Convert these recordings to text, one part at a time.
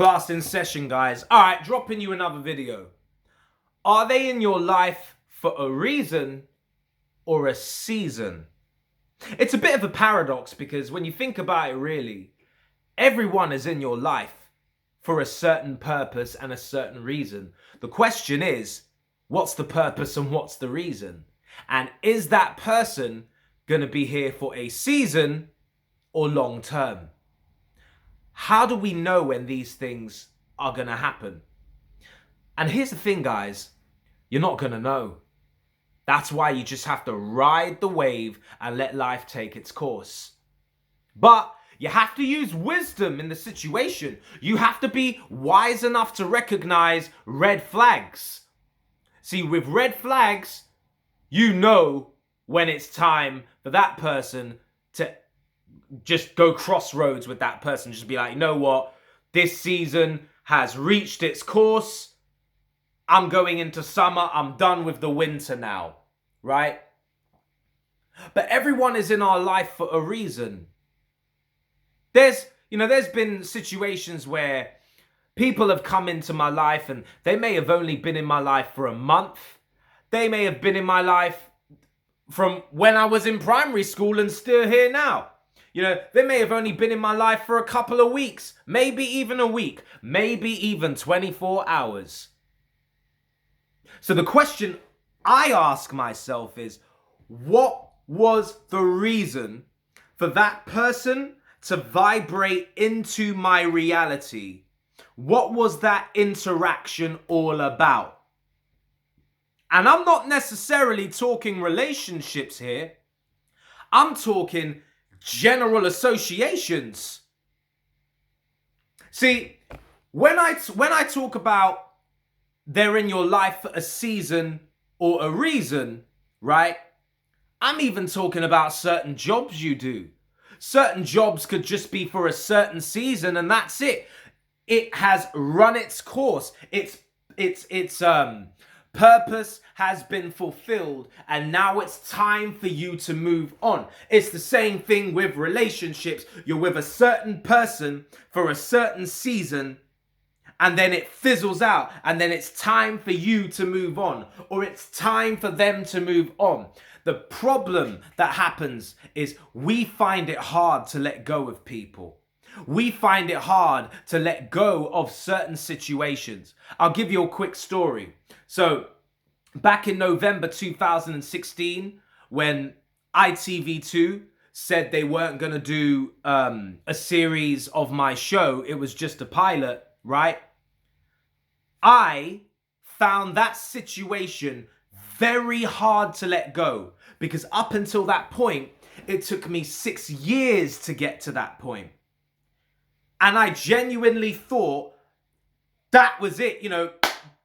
Class in session, guys. All right, dropping you another video. Are they in your life for a reason or a season? It's a bit of a paradox because when you think about it really, everyone is in your life for a certain purpose and a certain reason. The question is, what's the purpose and what's the reason? And is that person going to be here for a season or long term? How do we know when these things are going to happen? And here's the thing, guys. You're not going to know. That's why you just have to ride the wave and let life take its course. But you have to use wisdom in the situation. You have to be wise enough to recognize red flags. See, with red flags, you know when it's time for that person to just go crossroads with that person. Just be like, you know what? This season has reached its course. I'm going into summer. I'm done with the winter now, right? But everyone is in our life for a reason. There's been situations where people have come into my life and they may have only been in my life for a month. They may have been in my life from when I was in primary school and still here now. They may have only been in my life for a couple of weeks, maybe even a week, maybe even 24 hours. So the question I ask myself is, what was the reason for that person to vibrate into my reality? What was that interaction all about? And I'm not necessarily talking relationships here. I'm talking general associations. See, when I talk about they're in your life for a season or a reason, right? I'm even talking about certain jobs you do. Certain jobs could just be for a certain season and that's it. It has run its course. Its purpose has been fulfilled and now it's time for you to move on. It's the same thing with relationships. You're with a certain person for a certain season and then it fizzles out and then it's time for you to move on or it's time for them to move on. The problem that happens is we find it hard to let go of people. We find it hard to let go of certain situations. I'll give you a quick story. So back in November 2016, when ITV2 said they weren't going to do a series of my show, it was just a pilot, right? I found that situation very hard to let go because up until that point, it took me 6 years to get to that point. And I genuinely thought that was it.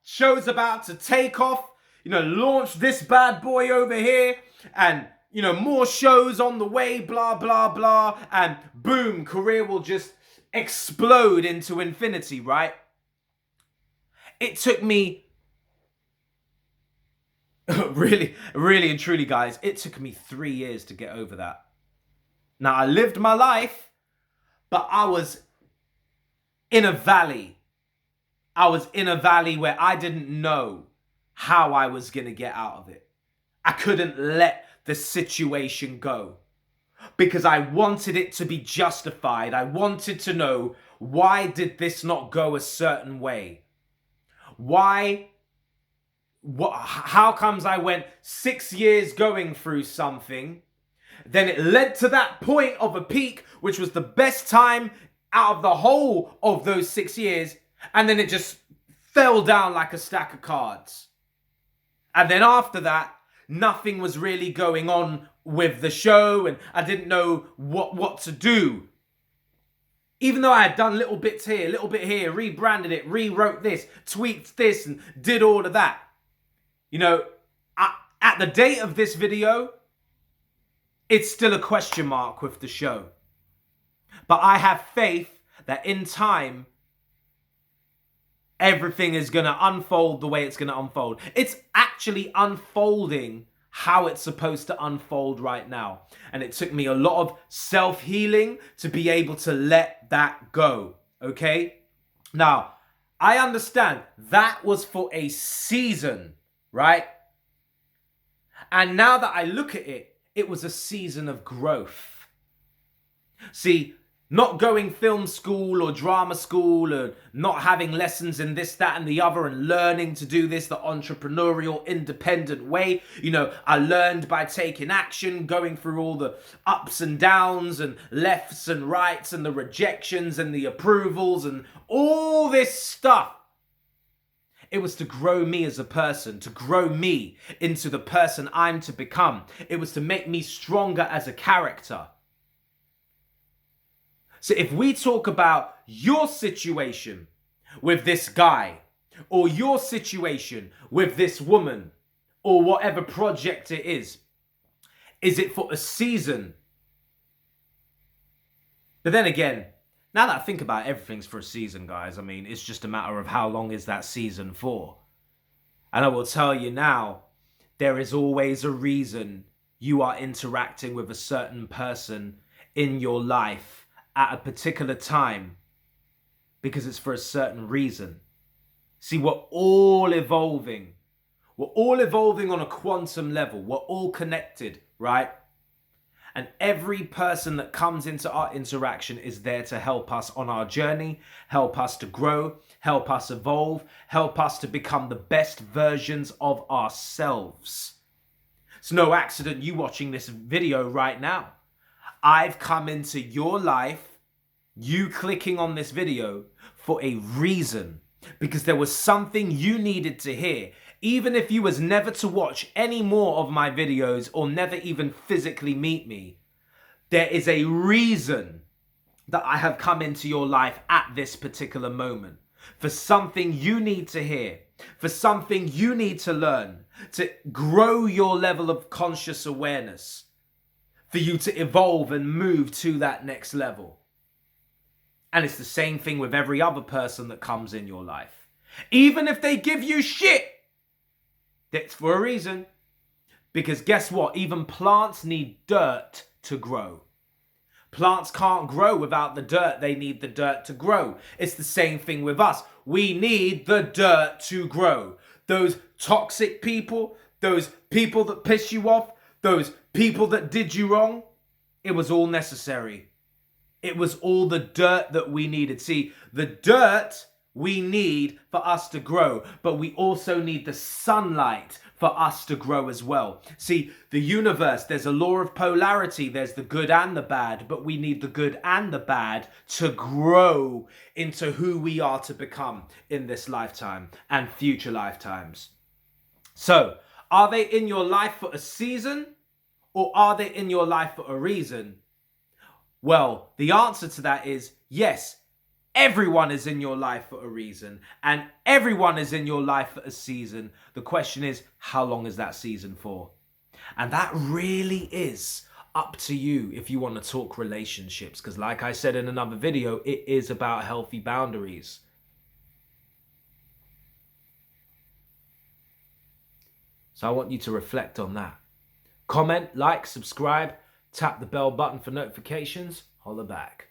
Show's about to take off, launch this bad boy over here and, more shows on the way, blah, blah, blah. And boom, career will just explode into infinity, right? It took me really and truly, guys, it took me 3 years to get over that. Now, I lived my life, but I was in a valley. I was in a valley where I didn't know how I was going to get out of it. I couldn't let the situation go because I wanted it to be justified. I wanted to know, why did this not go a certain way? How comes I went 6 years going through something, then it led to that point of a peak, which was the best time out of the whole of those 6 years, and then it just fell down like a stack of cards. And then after that, nothing was really going on with the show, and I didn't know what to do. Even though I had done little bits here, little bit here, rebranded it, rewrote this, tweaked this, and did all of that. At the date of this video, it's still a question mark with the show. But I have faith that in time, everything is going to unfold the way it's going to unfold. It's actually unfolding how it's supposed to unfold right now. And it took me a lot of self-healing to be able to let that go, okay? Now, I understand that was for a season, right? And now that I look at it, it was a season of growth. See, not going film school or drama school or not having lessons in this, that, and the other and learning to do this the entrepreneurial, independent way. You know, I learned by taking action, going through all the ups and downs and lefts and rights and the rejections and the approvals and all this stuff. It was to grow me as a person, to grow me into the person I'm to become. It was to make me stronger as a character. So if we talk about your situation with this guy, or your situation with this woman, or whatever project it is it for a season? But then again, now that I think about it, everything's for a season, guys. I mean, it's just a matter of how long is that season for. And I will tell you now, there is always a reason you are interacting with a certain person in your life at a particular time, because it's for a certain reason. See, we're all evolving. We're all evolving on a quantum level. We're all connected, right? And every person that comes into our interaction is there to help us on our journey, help us to grow, help us evolve, help us to become the best versions of ourselves. It's no accident you watching this video right now. I've come into your life, you clicking on this video, for a reason. Because there was something you needed to hear. Even if you was never to watch any more of my videos or never even physically meet me, there is a reason that I have come into your life at this particular moment. For something you need to hear, for something you need to learn, to grow your level of conscious awareness, for you to evolve and move to that next level. And it's the same thing with every other person that comes in your life. Even if they give you shit, that's for a reason. Because guess what? Even plants need dirt to grow. Plants can't grow without the dirt. They need the dirt to grow. It's the same thing with us. We need the dirt to grow. Those toxic people, those people that piss you off, those people that did you wrong, it was all necessary. It was all the dirt that we needed. See, the dirt we need for us to grow, but we also need the sunlight for us to grow as well. See, the universe, there's a law of polarity. There's the good and the bad, but we need the good and the bad to grow into who we are to become in this lifetime and future lifetimes. So, are they in your life for a season, or are they in your life for a reason? Well, the answer to that is yes. Everyone is in your life for a reason, and everyone is in your life for a season. The question is, how long is that season for? And that really is up to you if you want to talk relationships, because like I said in another video, it is about healthy boundaries. So I want you to reflect on that. Comment, like, subscribe, tap the bell button for notifications. Holla back.